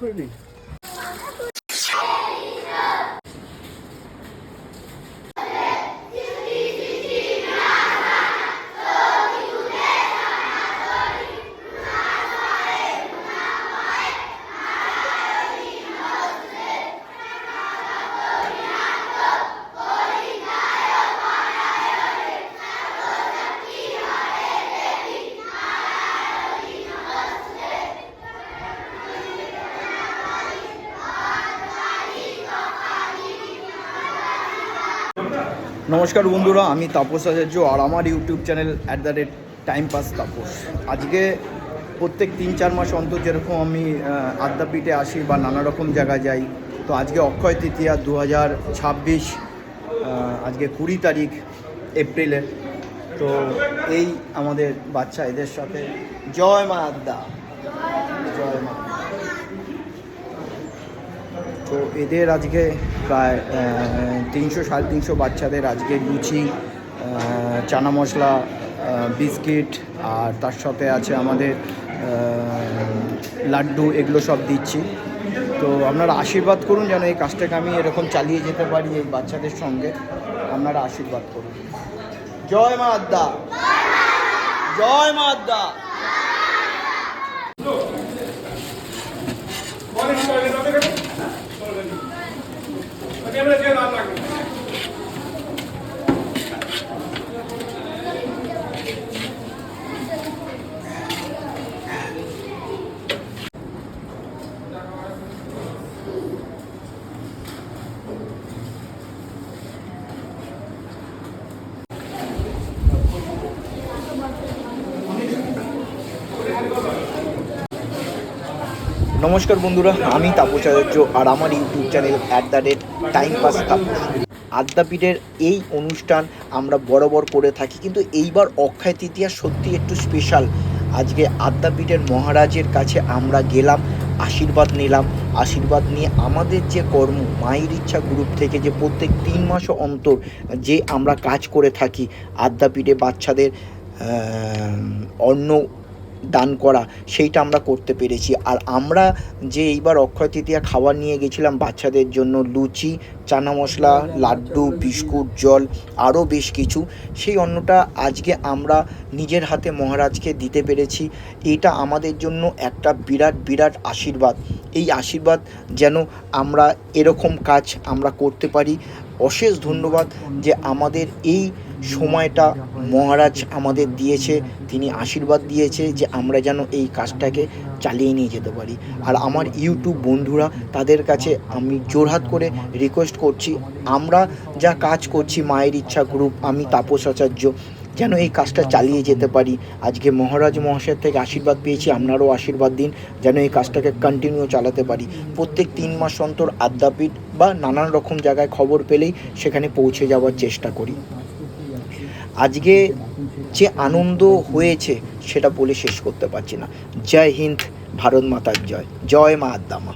করে নিই। নমস্কার বন্ধুরা, আমি তাপস আচার্য আর আমার YouTube channel @time pass Tapas. আজকে প্রত্যেক 3-4 মাস অন্তর যেরকম আমি আদ্যাপীঠে আসি বা নানা রকম জায়গায় যাই, তো আজকে অক্ষয় তৃতীয়া 2026, আজকে 20 তারিখ এপ্রিলের। তো এই আমাদের বাচ্চা, এদের সাথে জয় মা আদ্যা, জয় মা। তো এদের আজকে প্রায় 300-350 বাচ্চাদের আজকে লুচি, চানা মশলা, বিস্কিট, আর তার সাথে আছে আমাদের লাড্ডু, এগুলো সব দিচ্ছি। তো আপনারা আশীর্বাদ করুন যেন এই কাজটাকে আমি এরকম চালিয়ে যেতে পারি এই বাচ্চাদের সঙ্গে। আপনারা আশীর্বাদ করুন। জয় মা আদ্যা, জয় মা আদ্যা। নমস্কার বন্ধুরা, আমি তাপস আচার্য আর আমার YouTube channel @time pass Tapas. আদ্যাপীঠের এই অনুষ্ঠান আমরা বরাবর করে থাকি, কিন্তু এইবার অক্ষয় তৃতীয়া সত্যি একটু স্পেশাল। আজকে আদ্যাপীঠের মহারাজের কাছে আমরা গেলাম, আশীর্বাদ নিলাম। আশীর্বাদ নিয়ে আমাদের যে কর্ম মায়ের ইচ্ছা গ্রুপ থেকে যে প্রত্যেক 3 মাস অন্তর যে আমরা কাজ করে থাকি আদ্যাপীঠে বাচ্চাদের অন্ন দান করা, সেইটা আমরা করতে পেরেছি। আর আমরা যে এইবার অক্ষয় তৃতীয়া খাবার নিয়ে গেছিলাম বাচ্চাদের জন্য, লুচি, চানা মশলা, লাড্ডু, বিস্কুট, জল, আরও বেশ কিছু, সেই অন্নটা আজকে আমরা নিজের হাতে মহারাজকে দিতে পেরেছি। এটা আমাদের জন্য একটা বিরাট বিরাট আশীর্বাদ। এই আশীর্বাদ যেন আমরা এরকম কাজ আমরা করতে পারি। অশেষ ধন্যবাদ যে আমাদের এই সময়টা মহারাজ আমাদের দিয়েছে, তিনি আশীর্বাদ দিয়েছে যে আমরা যেন এই কাজটাকে চালিয়ে নিয়ে যেতে পারি। আর আমার ইউটিউব বন্ধুরা, তাদের কাছে আমি জোরহাত করে রিকোয়েস্ট করছি, আমরা যা কাজ করছি মায়ের ইচ্ছা গ্রুপ, আমি তাপস আচার্য, যেন এই কাজটা চালিয়ে যেতে পারি। আজকে মহারাজ মহাশয়ের থেকে আশীর্বাদ পেয়েছি, আপনারাও আশীর্বাদ দিন যেন এই কাজটাকে কন্টিনিউ চালাতে পারি। প্রত্যেক 3 মাস অন্তর আদ্যাপীঠ বা নানান রকম জায়গায় খবর পেলেই সেখানে পৌঁছে যাওয়ার চেষ্টা করি। আজকে যে আনন্দ হয়েছে সেটা বলে শেষ করতে পারছি না। জয় হিন্দ, ভারত মাতার জয়, জয় মা আদ্যা মা।